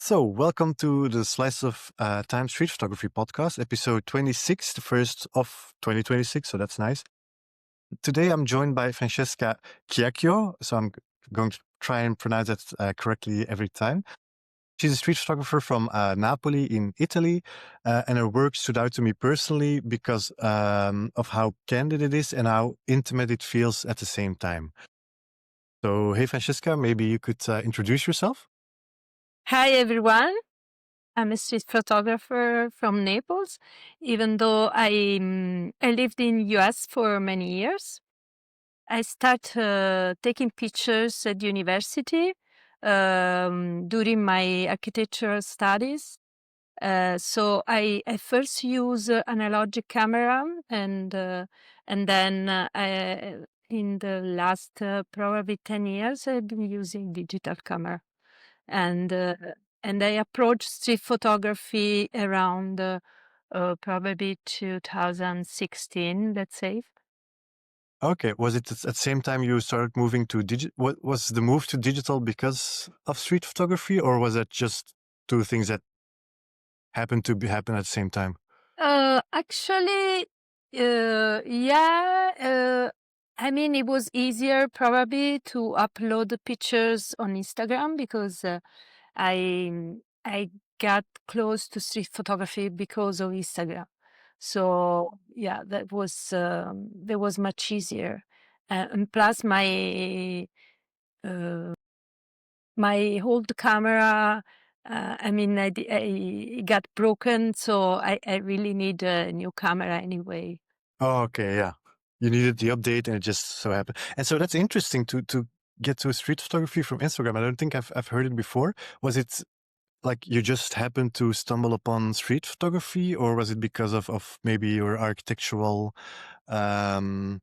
So, welcome to the Slice of Time Street Photography podcast, episode 26, the first of 2026. So that's nice. Today I'm joined by Francesca Chiacchio. So I'm going to try and pronounce that correctly every time. She's a street photographer from Napoli in Italy, and her work stood out to me personally because of how candid it is and how intimate it feels at the same time. So, hey, Francesca, maybe you could introduce yourself? Hi, everyone. I'm a street photographer from Naples, even though I lived in US for many years. I started taking pictures at university during my architectural studies. So I first use analogic camera and then in the last probably 10 years I've been using digital camera. And and I approached street photography around probably 2016, let's say. Okay. Was it at the same time you started moving to digital? What was the move to digital because of street photography, or was it just two things that happened to happen at the same time? Actually, yeah. I mean, it was easier probably to upload the pictures on Instagram because I got close to street photography because of Instagram. So yeah, that was much easier. And plus uh, my old camera, I mean, it got broken, so I really need a new camera anyway. Oh, okay. Yeah. You needed the update and it just so happened. And so that's interesting to get to street photography from Instagram. I don't think I've heard it before. Was it like you just happened to stumble upon street photography, or was it because of maybe your architectural um,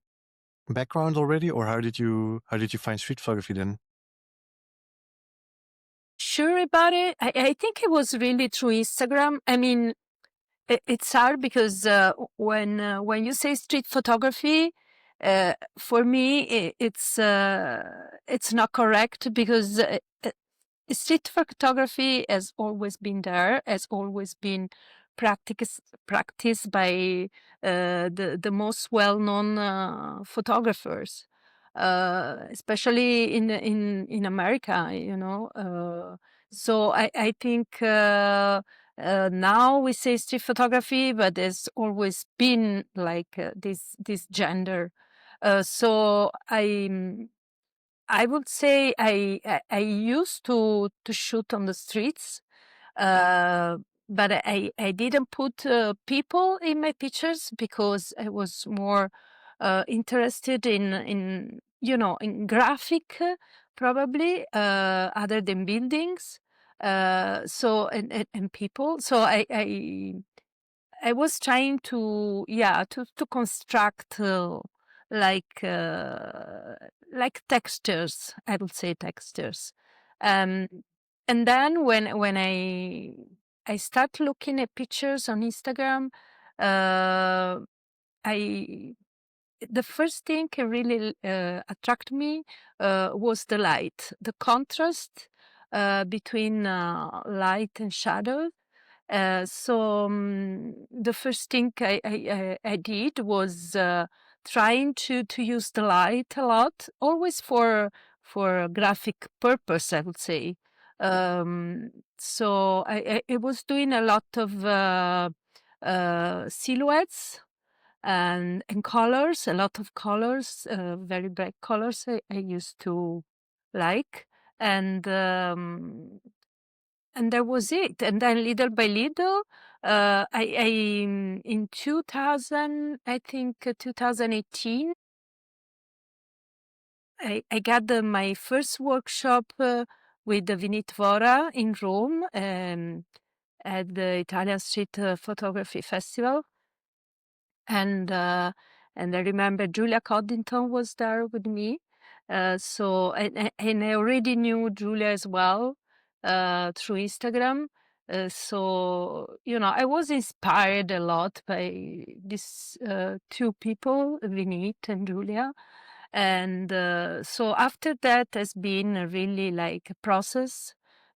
background already, or how did you find street photography then? Sure about it? I think it was really through Instagram. I mean, it's hard because when you say street photography, for me it's not correct because street photography has always been there, has always been practiced by the most well-known photographers, especially in America, you know. So I think now we say street photography, but there's always been like this gender. So I would say I used to shoot on the streets, uh, but I didn't put people in my pictures because I was more interested in in graphic probably other than buildings. So and people. So I was trying to to construct like uh, like textures. I would say textures, um, and then when I start looking at pictures on Instagram, uh, I the first thing that really attracted me was the light, the contrast between light and shadow. The first thing I did was trying to use the light a lot, always for graphic purpose, I would say. So I was doing a lot of silhouettes and colors, a lot of colors, very bright colors. I used to like, and um, and that was it. And then little by little, I in 2000, I think 2018, I got my first workshop with the Vinit Vora in Rome at the Italian Street Photography Festival. And and I remember Julia Coddington was there with me. So and I already knew Julia as well through Instagram. So I was inspired a lot by these two people, Vinit and Julia. And so after that has been a really like a process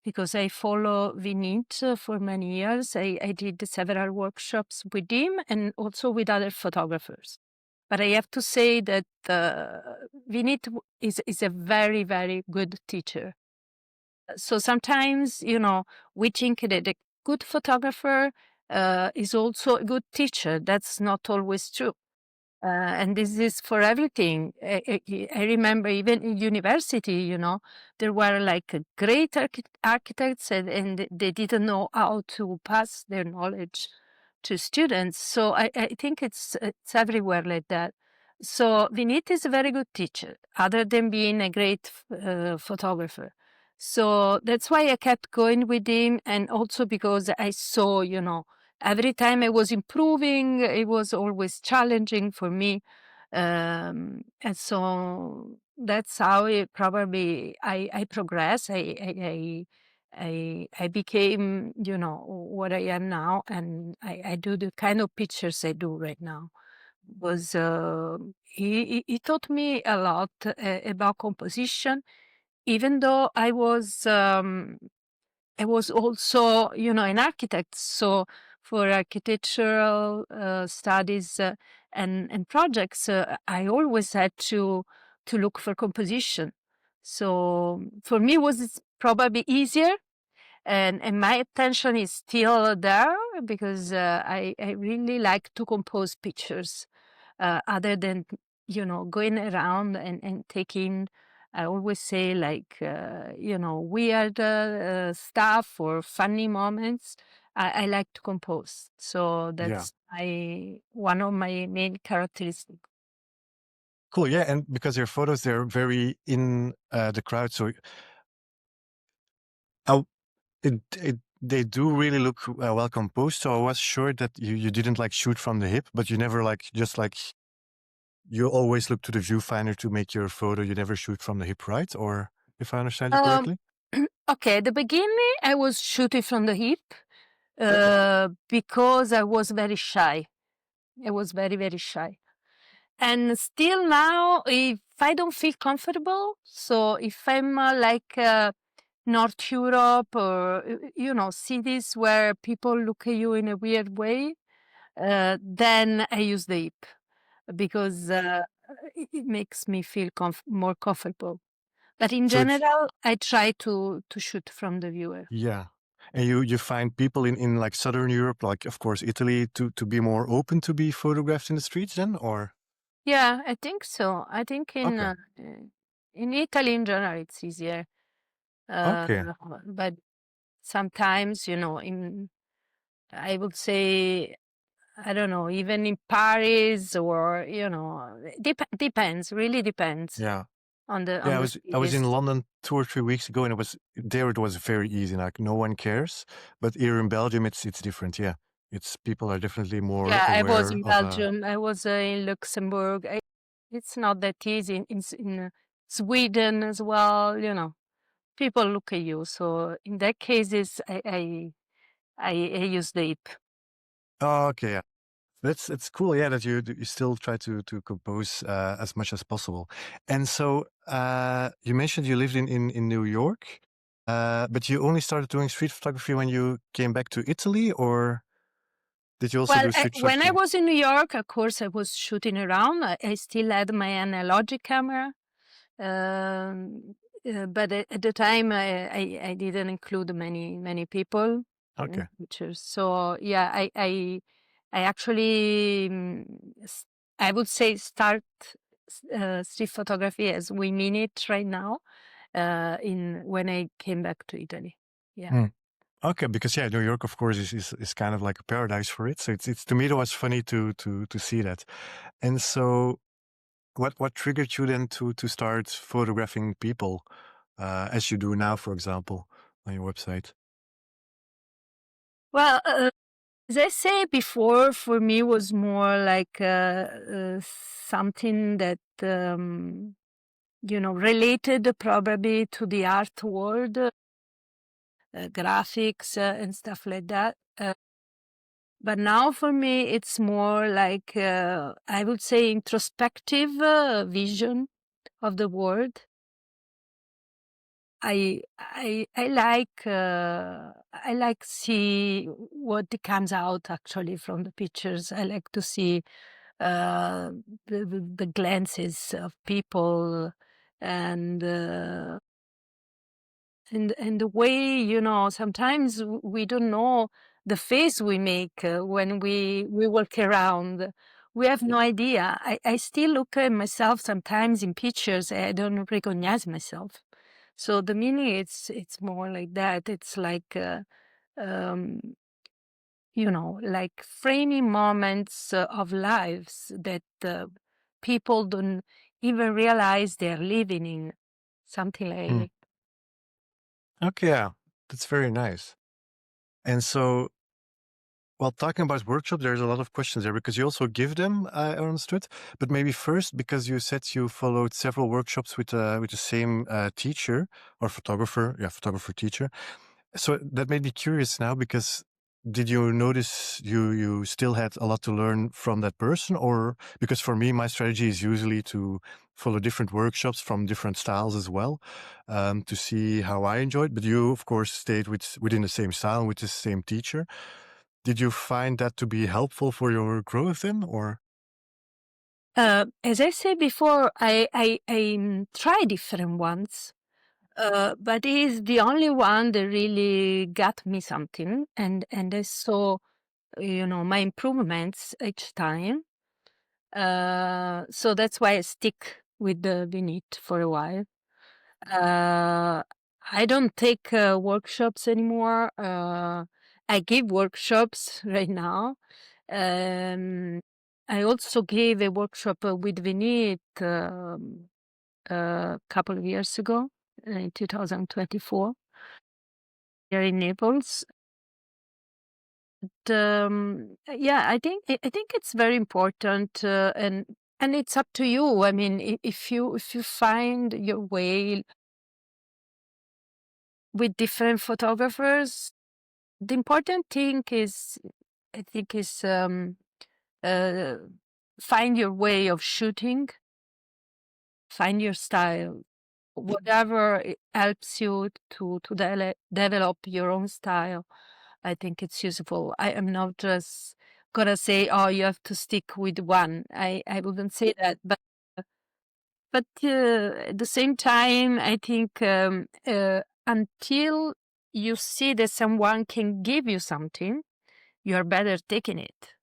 because I follow Vinit for many years. I did several workshops with him and also with other photographers. But I have to say that Vinit is a very, very good teacher. So sometimes, we think that a good photographer is also a good teacher. That's not always true. And this is for everything. I remember even in university, there were like great architects and they didn't know how to pass their knowledge to students. So I think it's everywhere like that. So Vinit is a very good teacher, other than being a great photographer. So that's why I kept going with him, and also because I saw, every time I was improving, it was always challenging for me. And so that's how it probably I progressed. I became, what I am now, and I do the kind of pictures I do right now. Was he taught me a lot about composition, even though I was also, an architect. So for architectural studies and projects, I always had to look for composition. So for me, was probably easier, and my attention is still there because I really like to compose pictures, other than going around and taking. I always say like weird stuff or funny moments. I like to compose, so Yeah. that's one of my main characteristics. Cool. Yeah. And because your photos, they're very in the crowd. So I, they do really look well composed. So I was sure that you didn't like shoot from the hip, but you never like just like you always look to the viewfinder to make your photo. You never shoot from the hip, right? Or if I understand you Um, correctly? okay, at the beginning I was shooting from the hip because I was very shy. I was very, very shy. And still now, if I don't feel comfortable, so if I'm North Europe or, cities where people look at you in a weird way, then I use the hip because it makes me feel more comfortable. But in So it's, general, I try to shoot from the viewer. yeah. And you find people in like Southern Europe, like of course Italy, to be more open to be photographed in the streets then, or? Yeah, I think so. I think Okay. in Italy in general it's easier. Uh, Okay. but sometimes, I would say, I don't know, even in Paris or, depends, really depends Yeah. on the Yeah, on the I was in cities. London 2 or 3 weeks ago, and it was very easy. Like no one cares. But here in Belgium, it's different. Yeah, it's people are definitely more Yeah, I was aware in of. Belgium. I was in Luxembourg. It's not that easy in Sweden as well. People look at you. So in that cases, I use the app. Oh, okay, yeah, that's it's cool. Yeah, that you still try to compose as much as possible. And so you mentioned you lived in New York, but you only started doing street photography when you came back to Italy, or did you also Well, do street when I photography? was in New York, of course, I was shooting around. I still had my analogic camera. Um, but at the time, I didn't include many people in Okay. pictures. So yeah, I actually I would say start street photography as we mean it right now. In when I came back to Italy. Yeah. Hmm. Okay, because yeah, New York, of course, is kind of like a paradise for it. So it's to me it was funny to see that. And so, what triggered you then to start photographing people, as you do now, for example, on your website? Well, as I say before, for me was more like something that related probably to the art world, graphics and stuff like that. But now for me, it's more like I would say introspective vision of the world. I like see what comes out actually from the pictures. I like to see uh, the glances of people, and and the way, sometimes we don't know the face we make when we walk around. We have no idea. I still look at myself sometimes in pictures. I don't recognize myself. So the meaning, it's more like that. It's like um, like framing moments of lives that people don't even realize they're living in. Something Hmm. like. Okay, yeah, that's very nice. And so, while talking about workshops, there's a lot of questions there because you also give them, I understood. But maybe first, because you said you followed several workshops with the same teacher or photographer, photographer teacher. So that made me curious now, because did you notice you still had a lot to learn from that person? Or because for me, my strategy is usually to follow different workshops from different styles as well, to see how I enjoyed. But you, of course, stayed within the same style with the same teacher. Did you find that to be helpful for your growth then, or? As I said before, I try different ones, but he's the only one that really got me something, and I saw, my improvements each time. So that's why I stick with the Vinit for a while. Uh, I don't take workshops anymore. I give workshops right now. Um, I also gave a workshop with Vinit a couple of years ago, in 2024, here in Naples. Yeah, I think it's very important, and it's up to you. I mean, if you find your way with different photographers, the important thing is, I think, is uh, find your way of shooting, find your style, whatever it helps you to develop your own style. I think it's useful. I am not just gonna say, oh, you have to stick with one. I wouldn't say that, but at the same time, I think until you see that someone can give you something, you're better taking it.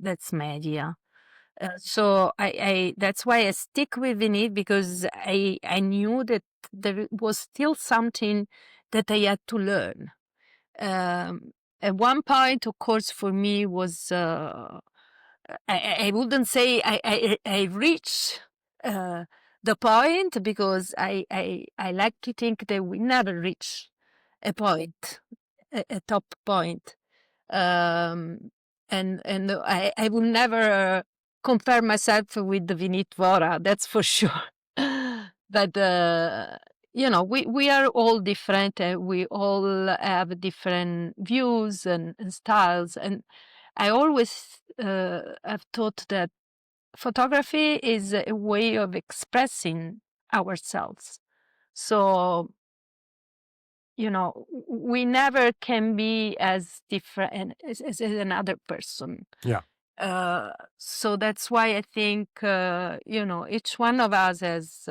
That's my idea. So that's why I stick with it, because I knew that there was still something that I had to learn. At one point, of course, for me was I wouldn't say I reached the point, because I like to think that we never reach a point, a top point. Um, and I will never compare myself with the Vinit Vora, that's for sure. But we are all different. We all have different views and styles, and I always have thought that photography is a way of expressing ourselves. So, we never can be as different as another person. Yeah. So that's why I think, each one of us has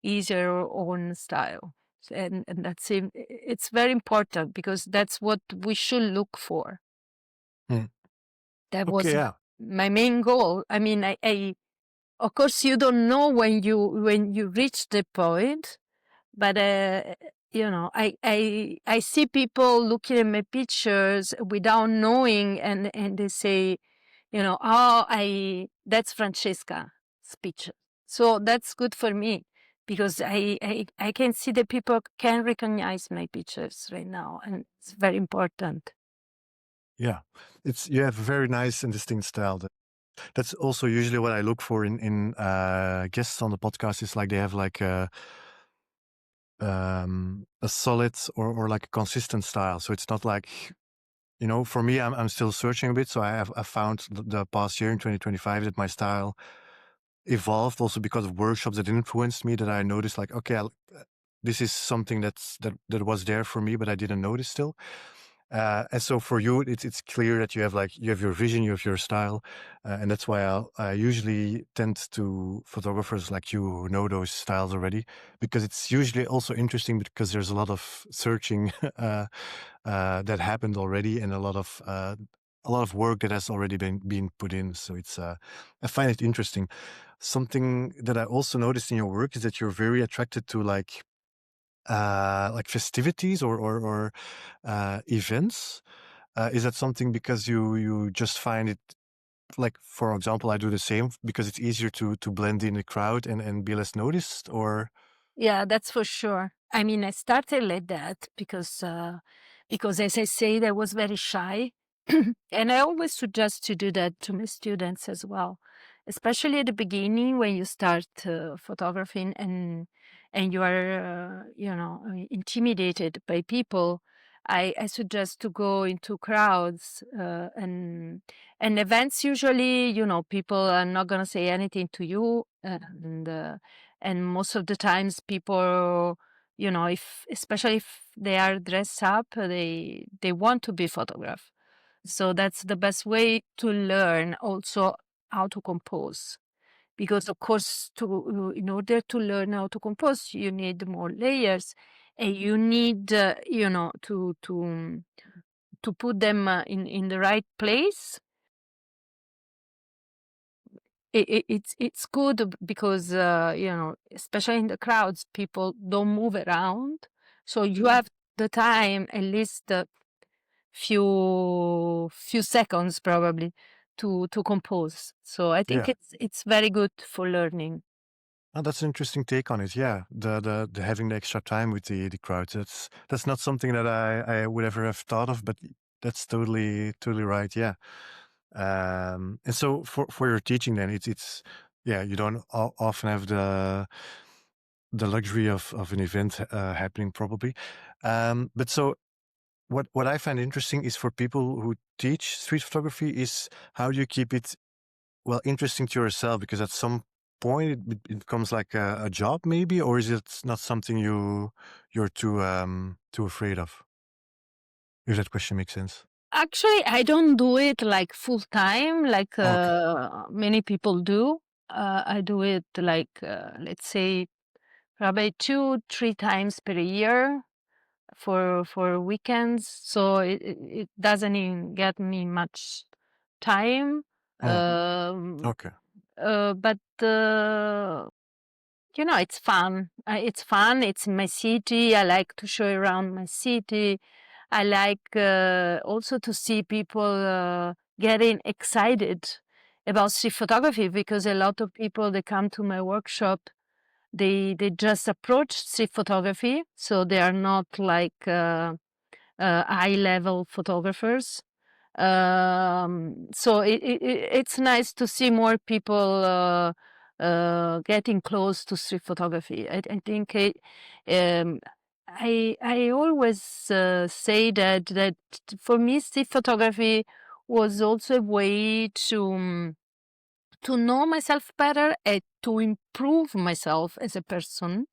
his or her own style. And it's very important, because that's what we should look for. Hmm. That Okay, was yeah. my main goal. I mean, of course, you don't know when you reach the point, but I see people looking at my pictures without knowing, and they say, oh, that's Francesca's picture. So that's good for me, because I can see that people can recognize my pictures right now, and it's very important. Yeah. You have a very nice and distinct style. That's also usually what I look for in guests on the podcast, is like they have like a solid or like a consistent style. So it's not like, for me, I'm still searching a bit. So I found the past year in 2025 that my style evolved also because of workshops that influenced me, that I noticed like, okay, this is something that was there for me, but I didn't notice still. And so for you, it's clear that you have your vision, you have your style, and that's why I usually tend to photographers like you who know those styles already, because it's usually also interesting because there's a lot of searching that happened already, and a lot of work that has already been put in. So it's I find it interesting. Something that I also noticed in your work is that you're very attracted to like festivities or events. Is that something because you just find it, like, for example, I do the same because it's easier to blend in the crowd and be less noticed, or Yeah, that's for sure. I mean, I started like that because as I said, I was very shy. And I always suggest to do that to my students as well, especially at the beginning when you start photographing and you are, intimidated by people. I suggest to go into crowds and events. Usually, people are not gonna say anything to you, and most of the times people, if especially if they are dressed up, they want to be photographed. So that's the best way to learn also how to compose, because of course, to in order to learn how to compose you need more layers, and you need, to put them in the right place. It's good because especially in the crowds, people don't move around, so you have the time, at least a few seconds probably, to compose. So I think yeah. it's very good for learning. Oh, that's an interesting take on it. Yeah, the having the extra time with the crowd. That's not something that I would ever have thought of, but that's totally right. Yeah. And so for your teaching, then it's yeah, you don't often have the luxury of an event happening probably. But so what I find interesting is for people who teach street photography is how do you keep it, well, interesting to yourself, because at some point it becomes like a job maybe, or is it not something you're too afraid of? If that question makes sense. Actually, I don't do it like full time, like Okay. many people do. I do it like, let's say, probably 2-3 times per year for weekends. So it doesn't even get me much time. Mm, Um, okay. but it's fun. It's fun. It's my city. I like to show around my city. I like also to see people getting excited about street photography, because a lot of people, they come to my workshop, they just approach street photography, so they are not like high level photographers. So it's nice to see more people getting close to street photography. I think um, I always say that for me, street photography was also a way to know myself better and to improve myself as a person,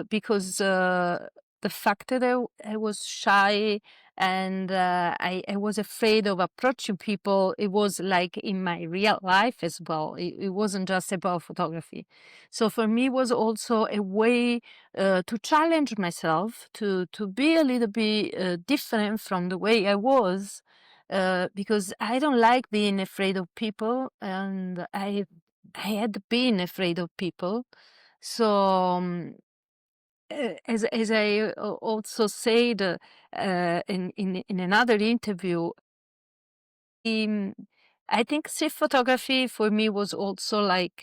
because the fact that I was shy and I was afraid of approaching people, it was like in my real life as well. It wasn't just about photography. So for me, it was also a way to challenge myself, to be a little bit different from the way I was, because I don't like being afraid of people, and I had been afraid of people. So as I also said in another interview, um, I think street photography for me was also like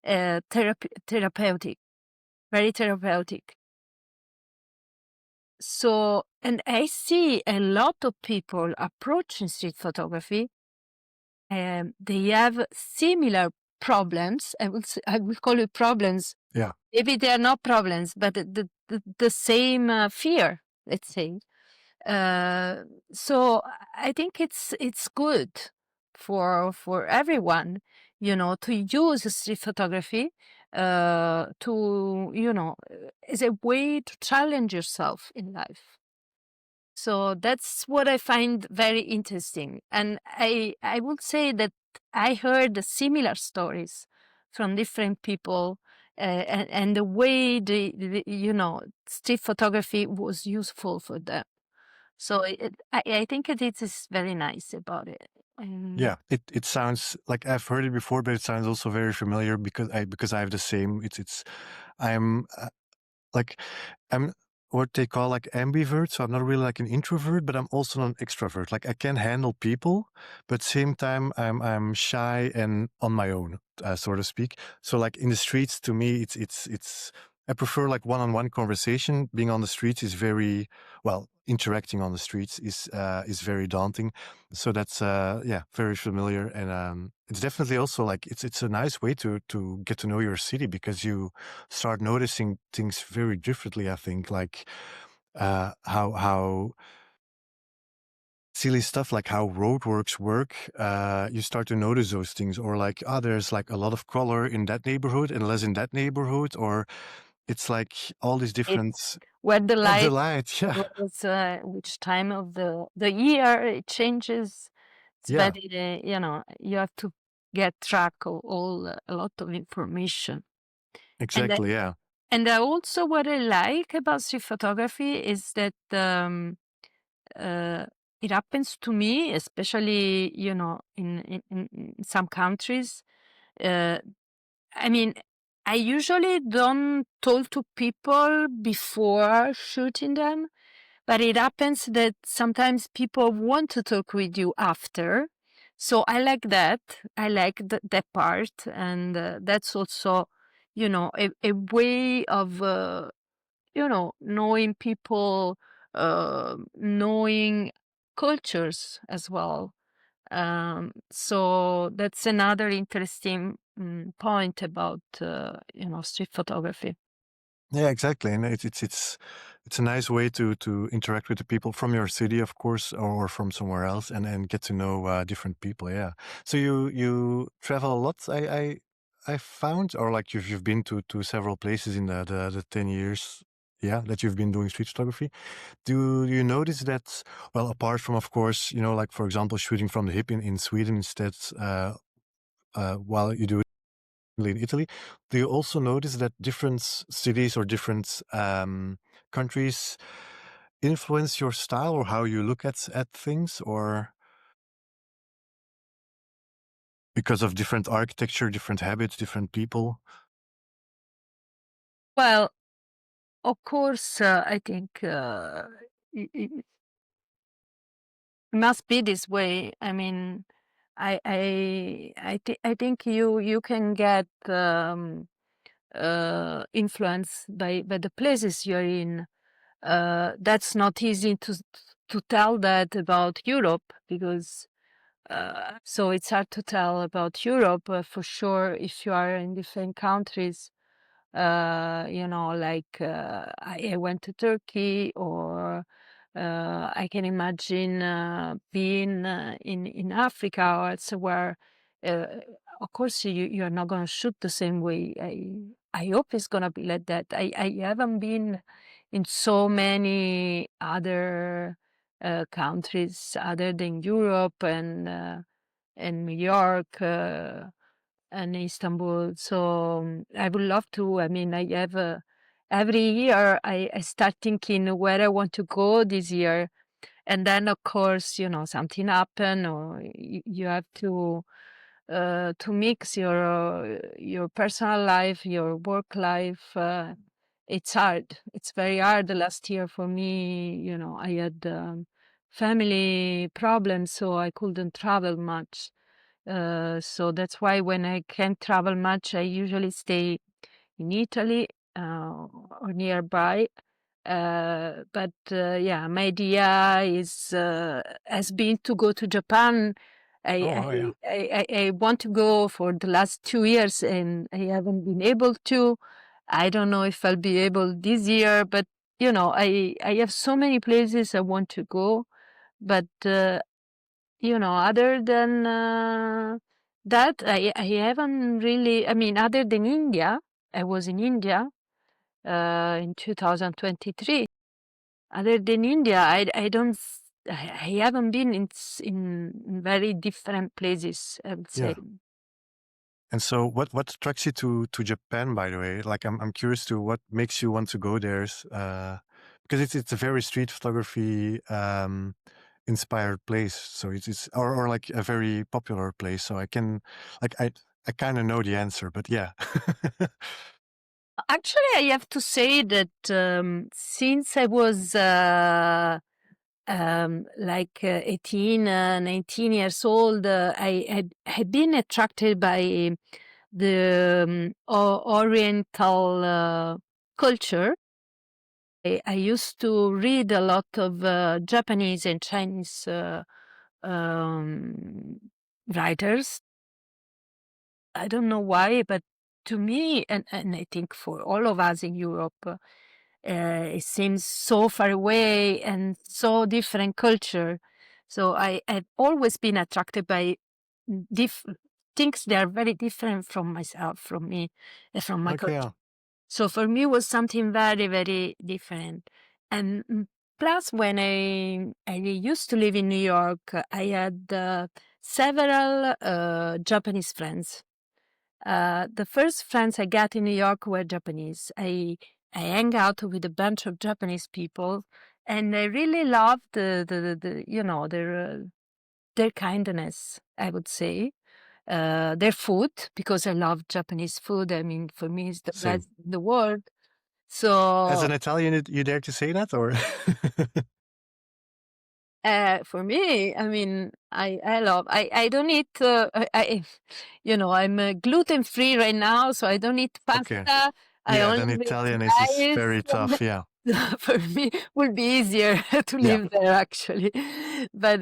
therapeutic, very therapeutic. So, and I see a lot of people approaching street photography. They have similar problems. I will call it problems. Yeah. Maybe they are not problems, but the same fear, let's say. Uh, so I think it's good for everyone, to use street photography, to, as a way to challenge yourself in life. So that's what I find very interesting. And I would say that I heard similar stories from different people, and the way street photography was useful for them. So I think it is very nice about it. Yeah, it sounds like I've heard it before, but it sounds also very familiar because I have the same. I'm like I'm what they call like ambivert. So I'm not really like an introvert, but I'm also an extrovert. Like I can handle people, but same time I'm shy and on my own, so to speak. So like in the streets, to me, it's I prefer like one-on-one conversation. Being on the streets is very well. Interacting on the streets is very daunting. So that's yeah, very familiar, and it's definitely also like it's a nice way to get to know your city because you start noticing things very differently. I think like how silly stuff like how roadworks work. You start to notice those things, or like there's like a lot of color in that neighborhood and less in that neighborhood, or it's like all these different It's where the of the light light. Yeah, was, which time of the year it changes. It's yeah, very, you have to get track of a lot of information. And exactly. Yeah, also what I like about street photography is that uh, it happens to me, especially in some countries. Uh, I mean, I usually don't talk to people before shooting them, but it happens that sometimes people want to talk with you after. So I like that. I like that part. And that's also, a way of, knowing people, knowing cultures as well. So that's another interesting point about, street photography. yeah, exactly. And it's a nice way to interact with the people from your city, of course, or from somewhere else, and get to know different people. Yeah. So you travel a lot. I found, or like you've been to several places in the 10 years. Yeah, that you've been doing street photography. Do you notice that? Well, apart from, of course, like for example, shooting from the hip in Sweden instead, while you do it in Italy, do you also notice that different cities or different countries influence your style or how you look at things, or because of different architecture, different habits, different people? Well, of course, I think it must be this way. I mean, I think you can get influenced by the places you're in. That's not easy to tell that about Europe because so it's hard to tell about Europe for sure if you are in different countries. Like I went to Turkey, or I can imagine being in Africa or elsewhere. Uh, of course, you're not going to shoot the same way. I hope it's going to be like that. I haven't been in so many other countries other than Europe and New York. And Istanbul. So I would love to. I mean, I have every year I start thinking where I want to go this year, and then of course something happen, or you have to mix your personal life, your work life. It's hard. It's very hard. The last year for me, I had family problems, so I couldn't travel much. So that's why when I can't travel much, I usually stay in Italy or nearby. But yeah, my idea has been to go to Japan. Oh, oh yeah. I want to go for the last 2 years, and I haven't been able to. I don't know if I'll be able this year, but I have so many places I want to go, but other than that, I haven't really. I mean, other than India. I was in India in 2023. Other than India, I don't, I haven't been in very different places, I would say. Yeah. And so what attracts you to Japan, by the way? Like I'm curious to what makes you want to go there, because it's a very street photography inspired place. So it's or like a very popular place. So I can like I kind of know the answer, but yeah. Actually, I have to say that since I was like 18, 19 years old, I had been attracted by the Oriental culture. I used to read a lot of Japanese and Chinese um, writers. I don't know why, but to me, and I think for all of us in Europe, it seems so far away and so different culture. So I've always been attracted by diff- things that are very different from myself, from me, and from my Okay, culture. yeah, So for me, it was something very, very different. And plus, when I used to live in New York, I had several Japanese friends. The first friends I got in New York were Japanese. I hang out with a bunch of Japanese people, and I really loved their kindness, I would say. Their food, because I love Japanese food. I mean, for me, it's the same. best in the world. As So an Italian, you dare to say that, or for me, I mean, I love. I don't eat. I'm gluten free right now, so I don't eat okay? pasta. I Yeah, only then eat Italian is rice. very tough. Yeah, For me, would be easier to yeah, live there actually, but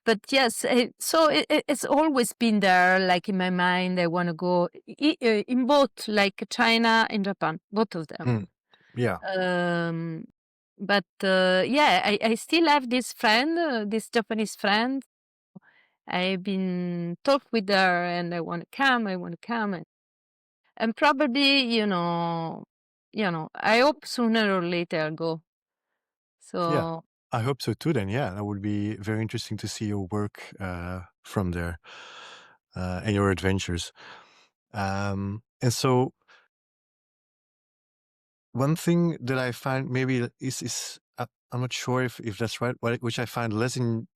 but yes. So it's always been there, like in my mind. I want to go in both, like China and Japan, both of them. mm, yeah, Um, but yeah, I still have this friend, this Japanese friend. I've been talk with her, and I want to come. I want to come, and probably, I hope sooner or later I'll go. yeah. So I hope so too. Then, yeah, that would be very interesting to see your work from there and your adventures. And so, one thing that I find maybe is I'm not sure if that's right, which I find less in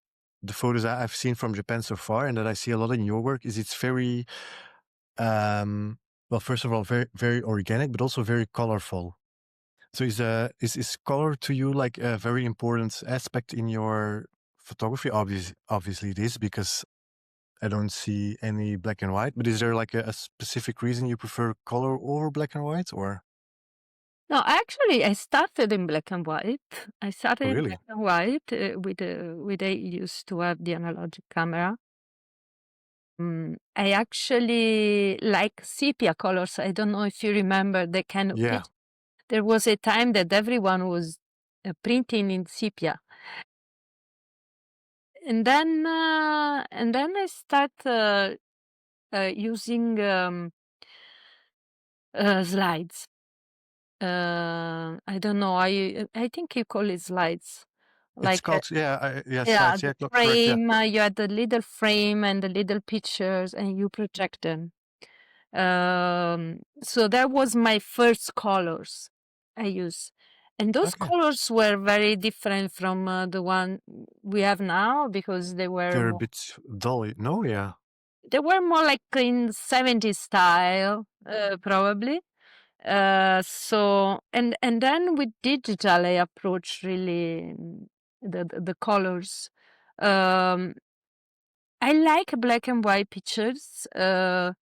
the photos I've seen from Japan so far, and that I see a lot in your work, is it's very well, first of all, very very organic, but also very colorful. So is color to you like a very important aspect in your photography? Obviously it is, because I don't see any black and white. But is there like a specific reason you prefer color over black and white, or no, actually, I started in black and white. I oh, started in really? black and white with I used to have the analog camera. I actually like sepia colors. I don't know if you remember the kind of Yeah. pitch. There was a time that everyone was printing in sepia, and then I start using slides. I don't know. I think you call it slides, It's like called, yeah, yeah, yeah, slides. the Yeah, correct. Yeah. frame. You had the little frame and the little pictures, and you project them. So that was my first colors I use. And those Okay. colors were very different from the one we have now, because They're a bit dull. No, yeah. they were more like in 70s style, probably. So and then with digital, I approach really the colors. Um, I like black and white pictures. But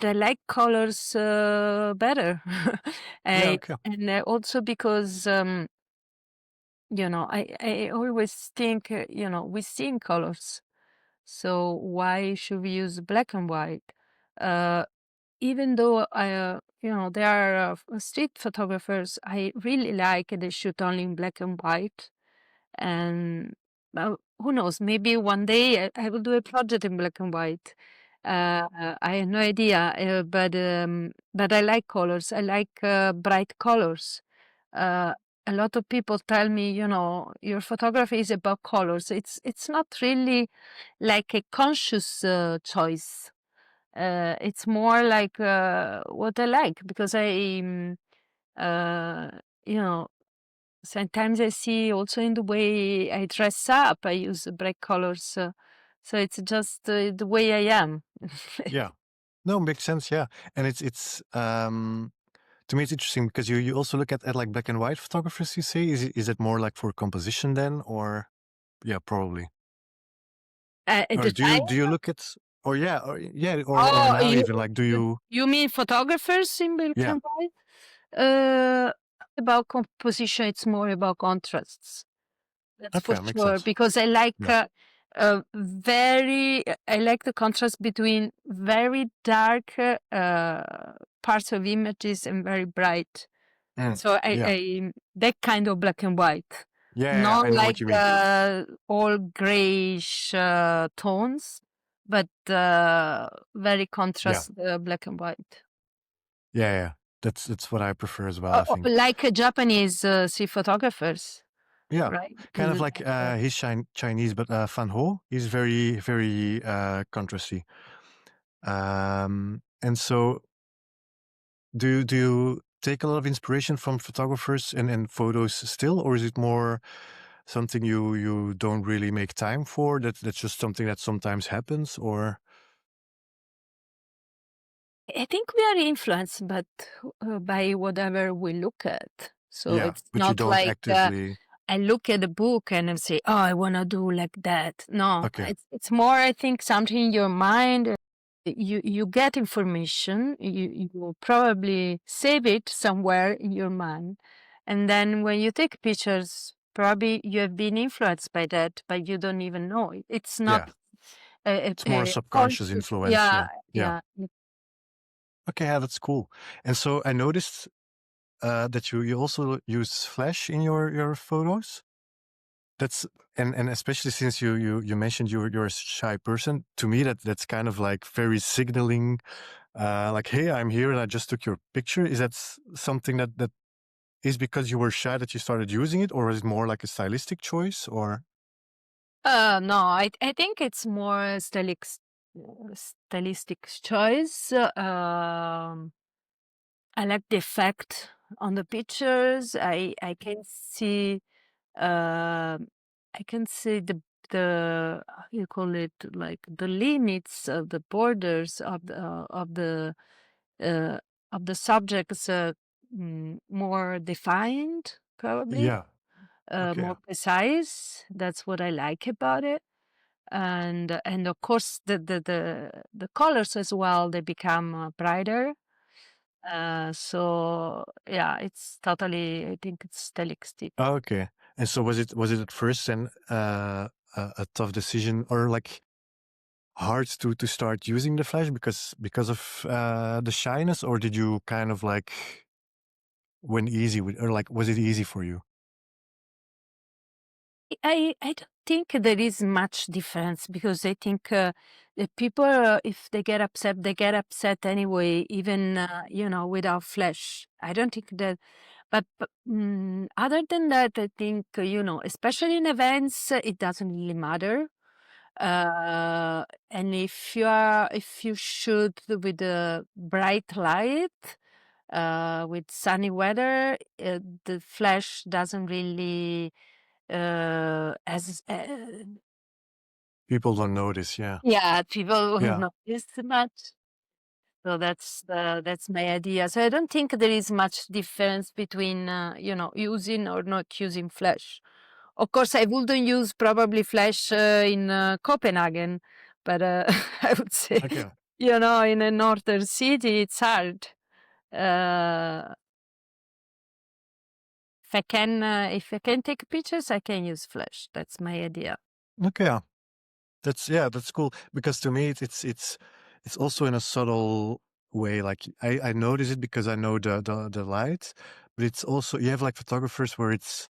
I like colors better. Yeah. I Okay. and also because I always think we see in colors, so why should we use black and white? Uh, Even though there are street photographers I really like, they shoot only in black and white, and who knows, maybe one day I will do a project in black and white. I have no idea, but I like colors. I like bright colors. A lot of people tell me, your photography is about colors. It's not really like a conscious choice. It's more like what I like because uh, you know, sometimes I see also in the way I dress up, I use bright colors. So it's just the way I am. Yeah. No, makes sense. Yeah. And to me, it's interesting because you also look at like black and white photographers, you say. Is it more like for composition then? Or, yeah, probably. At Or the time? do you look at, or yeah, or Oh, now even like, do you, you mean photographers in black yeah. and white? Uh, about composition, it's more about contrasts. That's for Okay, makes sure, sense. because Yeah. I like the contrast between very dark parts of images and very bright. Mm, So yeah. that kind of black and white, Yeah, not I know like what you mean. all grayish tones, but very Yeah. contrast black and white. Yeah. That's what I prefer as well, I think. Like Japanese sea photographers, Yeah. right? Kind of Like, like he's Chinese, but Van Ho, he's very, very contrasty. And so do you take a lot of inspiration from photographers and photos still, or is it more something you don't really make time for? That's just something that sometimes happens, or I think we are influenced, but by whatever we look at. So yeah, it's but you not don't like actively. I look at a book and I say, "Oh, I want to do like that." No, Okay. it's more. I think something in your mind. You get information. You will probably save it somewhere in your mind, and then when you take pictures, probably you have been influenced by that, but you don't even know it. It's not Yeah, it's more a subconscious conscious. influence. Yeah, Yeah. Yeah. yeah. Okay, yeah, that's cool. And so I noticed that you also use flash in your photos. That's and especially since you mentioned you're a shy person. To me, that's kind of like very signaling. Like, hey, I'm here and I just took your picture. Is that something that is because you were shy that you started using it, or is it more like a stylistic choice? Or No, I think it's more stylistic choice. I like the effect on the pictures. I can see um I can see the how you call it, like the limits of the borders uh, of the subjects more defined, probably yeah, okay, more precise. That's what I like about it. And of course the colors as well, they become brighter. So yeah, it's totally, I think it's stylistic. okay. And so was it at first then a tough decision, or like hard to start using the flash because of the shyness, or did you kind of like went easy with, or like was it easy for you? I don't think there is much difference, because I think the people, if they get upset anyway, even without flash. I don't think that. But other than that, I think especially in events, it doesn't really matter. And if you shoot with a bright light, with sunny weather, the flash doesn't really as People don't notice, yeah. yeah, people won't Yeah. notice much. So that's my idea. So I don't think there is much difference between using or not using flash. Of course, I wouldn't use probably flash in Copenhagen, but I would say, Okay. in a northern city, it's hard. Uh, if I can take pictures, I can use flash. That's my idea. Okay. That's cool, because to me it's also in a subtle way. Like I notice it because I know the light, but it's also, you have like photographers where it's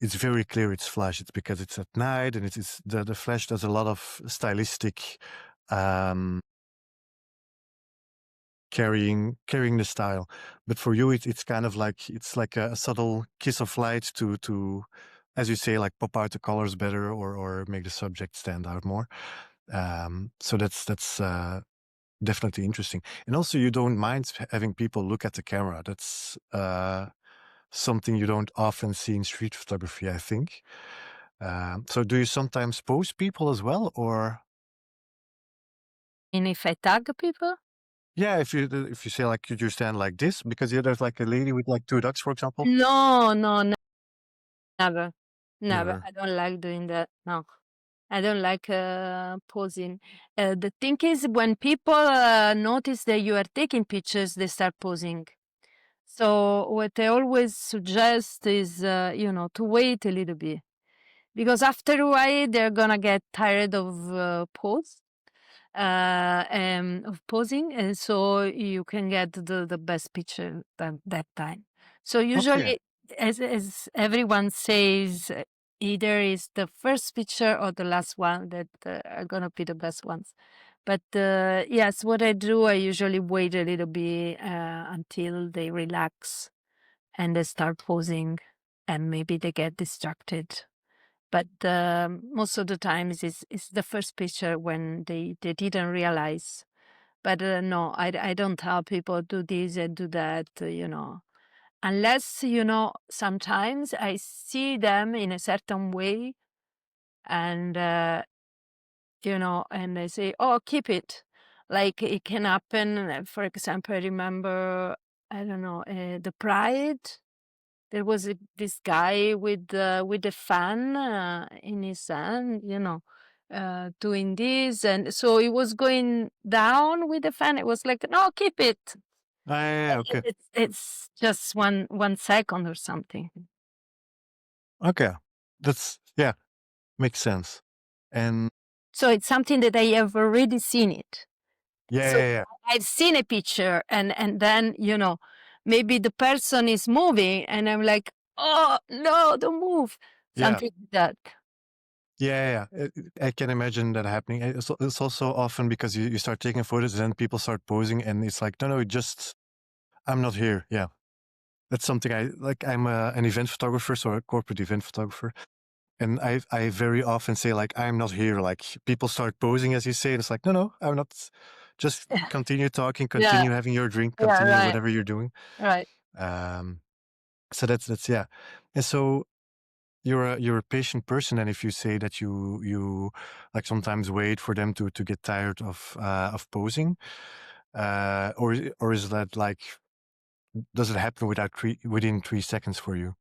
very clear it's flash. It's because it's at night and it's the flash does a lot of stylistic carrying the style. But for you, it's kind of like it's like a subtle kiss of light to, as you say, like pop out the colors better or make the subject stand out more. So that's definitely interesting. And also, you don't mind having people look at the camera. That's something you don't often see in street photography, I think. So do you sometimes pose people as well, or? And if I tag people? Yeah, if you say like, could you stand like this? Because there's like a lady with like two ducks, for example. No, never. Never. Never. I don't like doing that. No. I don't like posing. The thing is, when people notice that you are taking pictures, they start posing. So what I always suggest is, to wait a little bit, because after a while they're gonna get tired of posing, and so you can get the best picture that time. So Okay. usually, as everyone says, either is the first picture or the last one that are gonna be the best ones. But yes, what I do, I usually wait a little bit until they relax and they start posing, and maybe they get distracted. But most of the times it's the first picture when they didn't realize. But no, I don't tell people do this and do that, unless, sometimes I see them in a certain way, and, and I say, oh, keep it. Like it can happen, for example, I remember, I don't know, the Pride. There was this guy with a fan in his hand, doing this, and so he was going down with the fan. It was like, no, keep it. Yeah, okay. It's just one second or something. Okay. That's, yeah, makes sense. And So it's something that I have already seen it. yeah, So yeah, yeah. I've seen a picture, and then maybe the person is moving, and I'm like, oh no, don't move, Yeah. something like that. Yeah, yeah. I can imagine that happening. It's also often because you start taking photos and then people start posing and it's like, no, just, I'm not here. Yeah. That's something I like. I'm an event photographer, so a corporate event photographer. And I very often say like, I'm not here. Like people start posing as you say. And it's like, no, I'm not. Just continue talking, Yeah, continue having your drink, yeah, continue right, whatever you're doing. right. Um, so that's yeah. And so you're a patient person, and if you say that you like sometimes wait for them to get tired of posing, or is that like, does it happen within 3 seconds for you?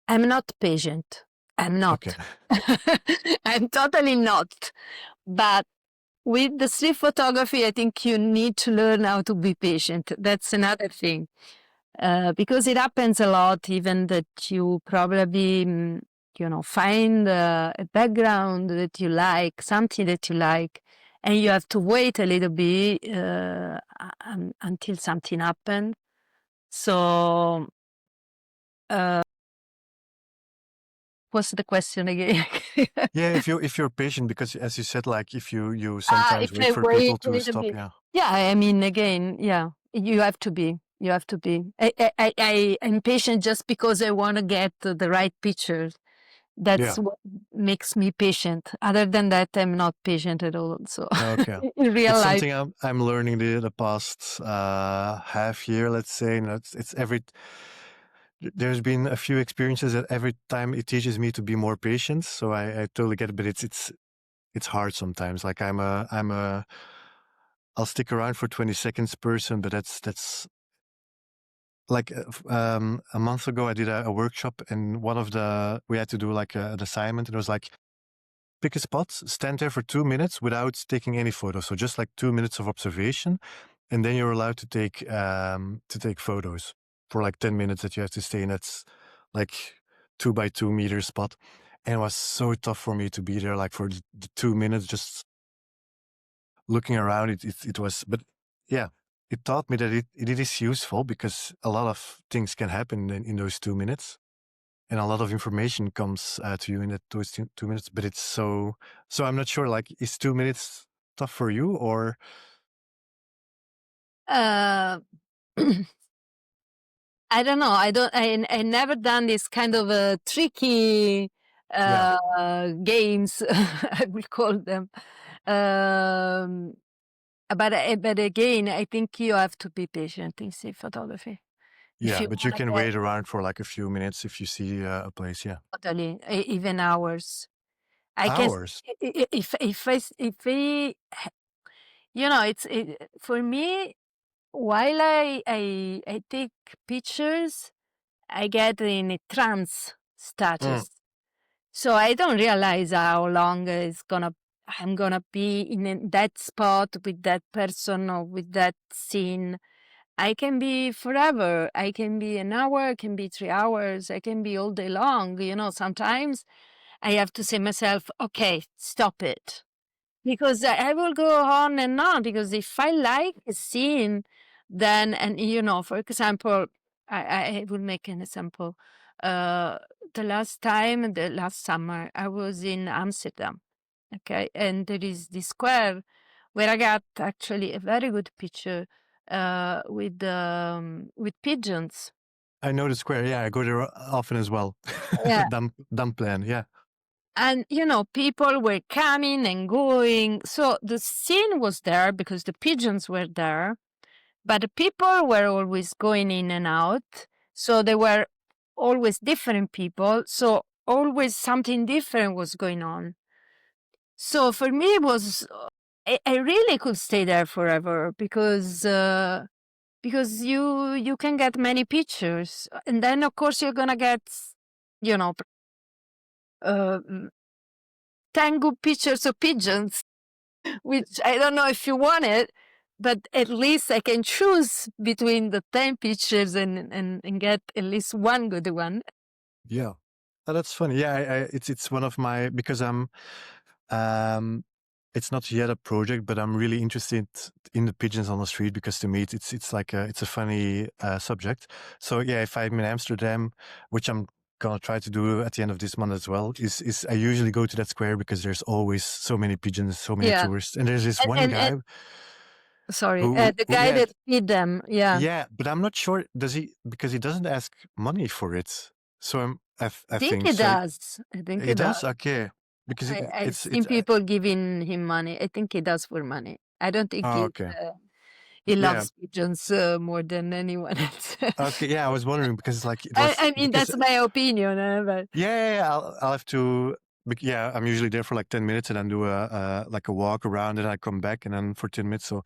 I'm not patient. I'm Okay. not. I'm totally not. But with the street photography, I think you need to learn how to be patient. That's another thing. Because it happens a lot, even that you probably, find a background that you like, something that you like, and you have to wait a little bit until something happens. So, what's the question again? Yeah, if you're patient, because as you said, like if you sometimes If wait I for wait people a to little stop. bit. Yeah. Yeah, I mean, again, yeah, you have to be. You have to be. I'm patient just because I want to get the right pictures. That's Yeah. what makes me patient. Other than that, I'm not patient at all. So Okay. in real It's life, something I'm learning the past half year, let's say. And it's every. There's been a few experiences that every time it teaches me to be more patient. So I totally get it, but it's hard sometimes. Like I'll stick around for 20 seconds person, but that's like a month ago I did a workshop, and we had to do like an assignment, and it was like, pick a spot, stand there for 2 minutes without taking any photos. So just like 2 minutes of observation, and then you're allowed to take photos for like 10 minutes that you have to stay in that like 2 by 2 meter spot. And it was so tough for me to be there, like for the 2 minutes, just looking around. It was, but yeah, it taught me that it is useful because a lot of things can happen in those 2 minutes. And a lot of information comes to you in those 2 minutes, but it's so I'm not sure, like, is 2 minutes tough for you, or? Uh, I don't know. I never done this kind of tricky Yeah. games. I will call them. Um, but again, I think you have to be patient in sea photography if Yeah, you but you want to can get wait around for like a few minutes if you see a place. Yeah. totally even hours. I guess Hours. if you know for me while I take pictures, I get in a trance Mm. status. So I don't realize how long I'm gonna be that spot with that person or with that scene. I can be forever. I can be an hour, I can be 3 hours, I can be all day long. Sometimes I have to say myself, okay, stop it. Because I will go on and on because if I like a scene, then, and for example, I will make an example. Uh, the last summer, I was in Amsterdam, okay, and there is this square where I got actually a very good picture with pigeons. I know the square. Yeah, I go there often as well. Yeah. Dumplan. Yeah. And, people were coming and going. So the scene was there because the pigeons were there, but the people were always going in and out. So there were always different people. So always something different was going on. So for me, it was, I really could stay there forever because you can get many pictures. And then, of course, you're going to get, you know, uh, 10 good pictures of pigeons, which I don't know if you want it, but at least I can choose between the 10 pictures and get at least one good one. Yeah. Oh, that's funny. Yeah, it's one of my because um it's not yet a project, but I'm really interested in the pigeons on the street because to me it's like it's a funny subject. So yeah, if I'm in Amsterdam, which I'm gonna try to do at the end of this month as well, is I usually go to that square because there's always so many pigeons, so many Yeah. tourists, and there's this And, one and, guy and sorry, who, the who guy yeah that feed them. Yeah. yeah, but I'm not sure does he because he doesn't ask money for it. So I I think think he so. does. I think he He does. does? Okay. Because I've it's seen people giving him money. I think he does for money. I don't think oh, okay. he Yeah. loves pigeons more than anyone else. Okay. Yeah, I was wondering because like it I, was I mean, because that's my opinion. But yeah, I'll have to yeah, I'm usually there for like 10 minutes and then do a like a walk around and I come back and then for 10 minutes. So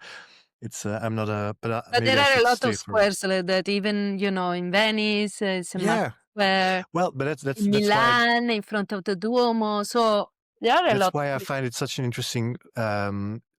it's I'm not a but But maybe there I are a should lot of stay for squares like that. Even in Venice, it's a massive yeah. square. Well, but that's In that's why Milan, in front of the Duomo. So there are a That's lot why I of find it such an interesting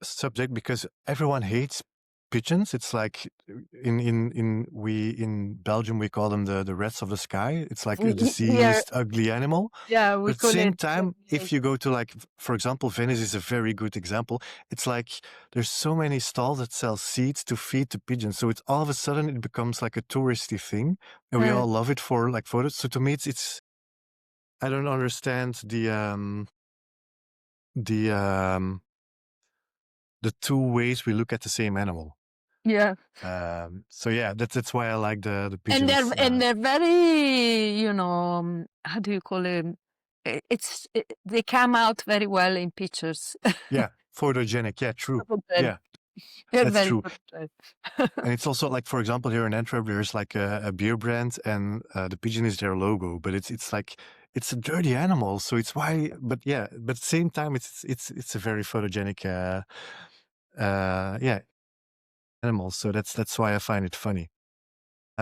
subject because everyone hates pigeons. It's like in Belgium we call them the rats of the sky. It's like a here. diseased, ugly animal. Yeah, But we at the call same it. time, if you go to like, for example, Venice is a very good example. It's like there's so many stalls that sell seeds to feed the pigeons. So it's all of a sudden it becomes like a touristy thing, and we all love it for like photos. So to me, it's I don't understand the um the two ways we look at the same animal. Yeah. So yeah, that's why I like the And pigeons. they're very, how do you call it? They come out very well in pictures. Yeah, photogenic. Yeah, true. Photogenic. Yeah, They're that's very true. photogenic. And it's also like, for example, here in Antwerp, there's like a beer brand, and the pigeon is their logo. But it's like it's a dirty animal, so it's why. But yeah, but at the same time, it's a very photogenic, yeah, animal. So that's why I find it funny.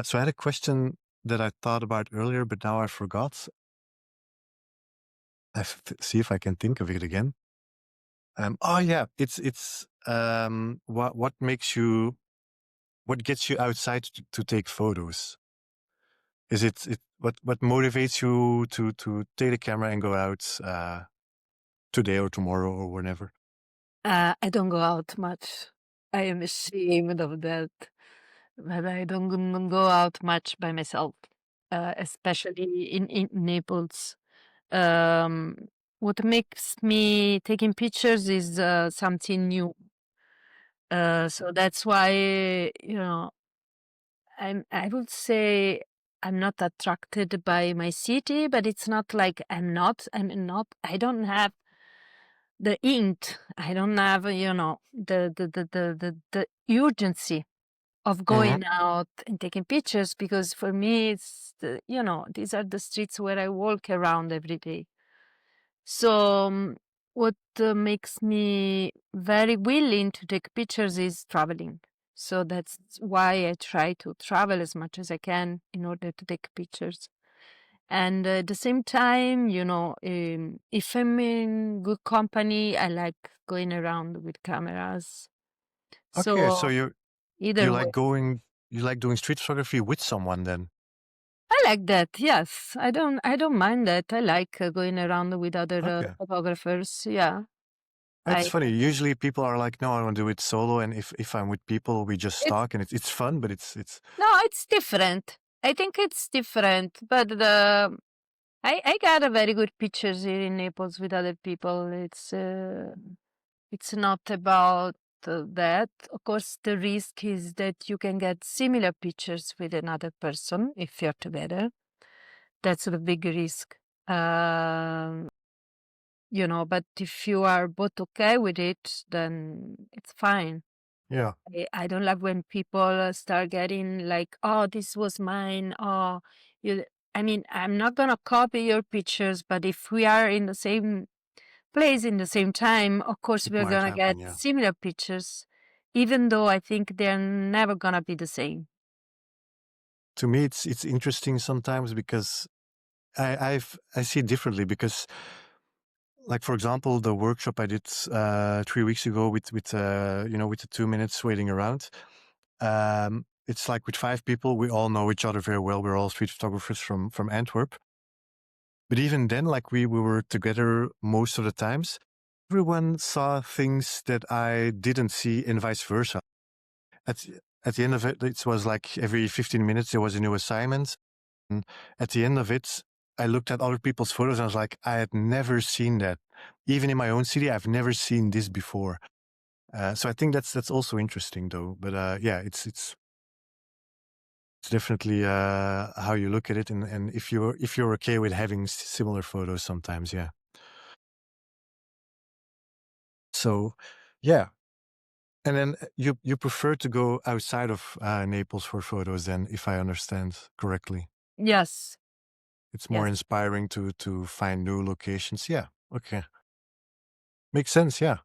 So I had a question that I thought about earlier, but now I forgot. I have to see if I can think of it again. Oh yeah, it's what gets you outside to take photos? Is it what motivates you to take the camera and go out today or tomorrow or whenever? I don't go out much. I am ashamed of that. But I don't go out much by myself, especially in Naples. Um, what makes me taking pictures is something new. So that's why, I would say I'm not attracted by my city, but it's not like I don't have the int. I don't have, the urgency of Hmm. going out and taking pictures, because for me these are the streets where I walk around every day. So what makes me very willing to take pictures is traveling. So that's why I try to travel as much as I can in order to take pictures. And at the same time, if I'm in good company, I like going around with cameras. Okay, so So you either way. like you like doing street photography with someone then? I like that. Yes, I don't mind that. I like going around with other Okay. photographers. Yeah, It's I funny. Usually people are like, no, I want to do it solo. And if I'm with people, we just it's talk and it's fun, but it's no, it's different. I think it's different, but I got a very good pictures here in Naples with other people. It's not about that. Of course, the risk is that you can get similar pictures with another person if you're together. That's the big risk. Um, but if you are both okay with it, then it's fine. yeah. I don't love when people start getting like, oh, this was mine. Oh, you. I mean, I'm not gonna copy your pictures, but if we are in the same place in the same time, of course It we're might gonna get happen, yeah. similar pictures, even though I think they're never gonna be the same. To me, it's interesting sometimes because I see it differently because, like for example, the workshop I did 3 weeks ago with the 2 minutes waiting around. It's like with 5 people, we all know each other very well. We're all street photographers from Antwerp. But even then, like we were together most of the times. Everyone saw things that I didn't see, and vice versa. At at the end of it, it was like every 15 minutes there was a new assignment. And at the end of it, I looked at other people's photos and I was like, I had never seen that. Even in my own city, I've never seen this before. So I think that's also interesting, though. But yeah, it's definitely how you look at it, and if you're okay with having similar photos sometimes, yeah. So, yeah. And then you prefer to go outside of Naples for photos, then, if I understand correctly. Yes, It's more yes, inspiring to find new locations. Yeah. Okay. Makes sense. Yeah.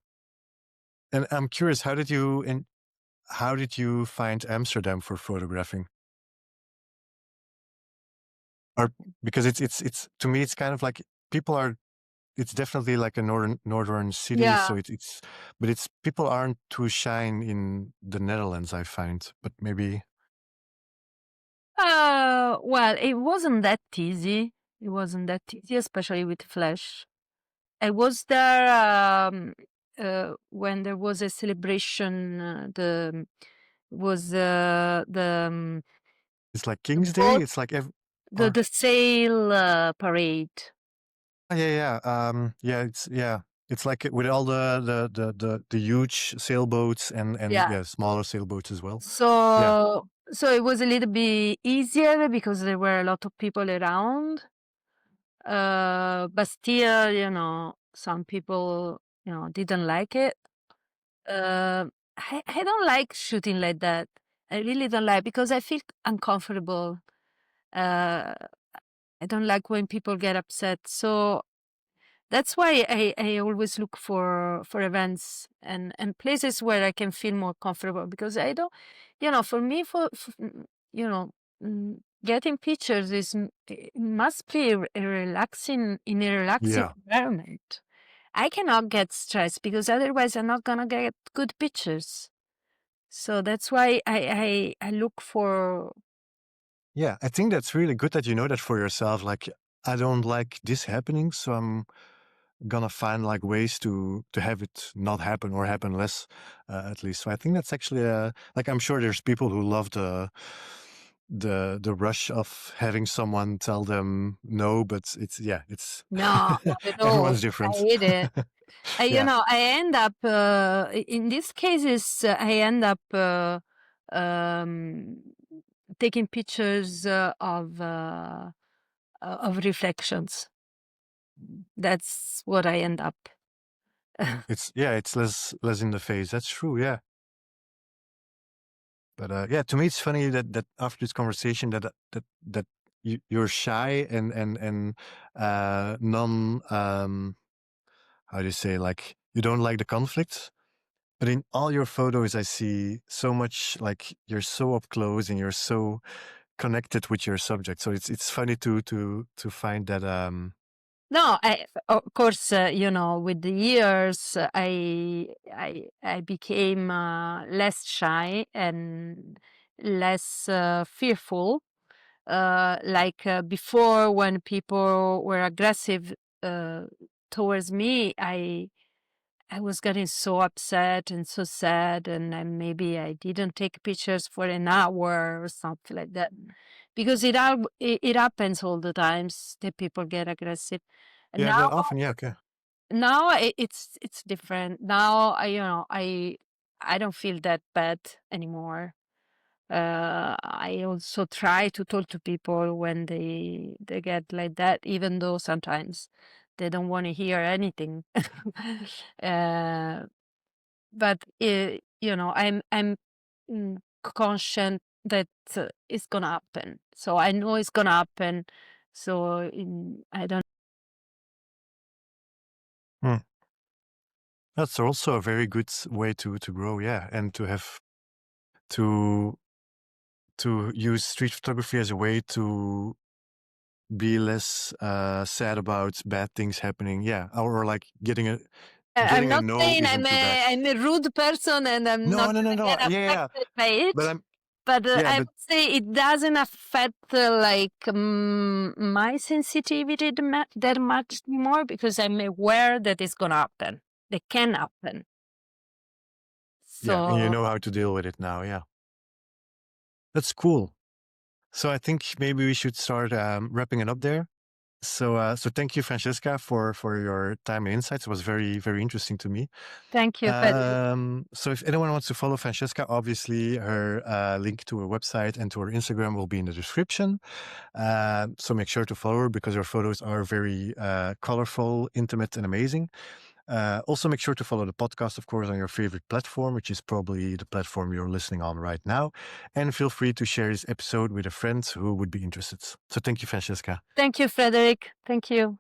And I'm curious, how did you find Amsterdam for photographing? Or because it's to me it's kind of like people are it's definitely like a northern city, yeah. so it's but it's people aren't too shy in the Netherlands, I find. But maybe Well, it wasn't that easy. It wasn't that easy, especially with Flash. I was there when there was a celebration. The was it's like the King's Day. boat, It's like the sail parade. yeah, it's like with all the huge sailboats and Yeah. yeah, smaller sailboats as well. Yeah, So it was a little bit easier because there were a lot of people around. But still, some people, didn't like it. I don't like shooting like that. I really don't like because I feel uncomfortable. Uh, I don't like when people get upset. So that's why I always look for events and places where I can feel more comfortable because I don't, for me, you know, getting pictures it must be relaxing in a relaxing yeah, environment. I cannot get stressed because otherwise I'm not gonna get good pictures. So that's why I look for. yeah. I think that's really good that you know that for yourself. Like, I don't like this happening, so I'm gonna find like ways to have it not happen or happen less, at least. So I think that's actually like I'm sure there's people who love the rush of having someone tell them no, but it's yeah, it's No, not at all. everyone's I different. hate it. You know, I end up in these cases. I end up um, taking pictures of reflections. That's what I end up. It's less in the face. That's true. Yeah. But yeah, to me, it's funny that after this conversation that you're shy and non how do you say, like, you don't like the conflict. But in all your photos, I see so much, like, you're so up close and you're so connected with your subject. So it's funny to find that. No, of course, you know, with the years, I became less shy and less fearful. Like before, when people were aggressive uh, towards me, I was getting so upset and so sad, and then maybe I didn't take pictures for an hour or something like that, because it happens all the times that people get aggressive. And Yeah, now that often. Yeah, okay. it's different. Now you know, I don't feel that bad anymore. I also try to talk to people when they get like that, even though sometimes they don't want to hear anything. uh, but you know, I'm conscient that it's gonna happen. So I know it's gonna happen. So I don't. Hmm. That's also a very good way to grow. Yeah, and to have to use street photography as a way to be less sad about bad things happening. Yeah, or like getting I'm a not no saying isn't too bad. I'm a rude person and I'm No, not no, no, gonna no. get Yeah, affected by but it. But yeah, I but would say it doesn't affect like my sensitivity that much more, because I'm aware that it's gonna happen. They can happen. yeah, and you So know how to deal with it now. Yeah, that's cool. So I think maybe we should start wrapping it up there. So thank you, Francesca, for your time and insights. It was very, very interesting to me. thank you, Frederick. So if anyone wants to follow Francesca, obviously her link to her website and to her Instagram will be in the description. So make sure to follow her because her photos are very colorful, intimate, and amazing. Also, make sure to follow the podcast, of course, on your favorite platform, which is probably the platform you're listening on right now. And feel free to share this episode with a friend who would be interested. So thank you, Francesca. Thank you, Frederick. Thank you.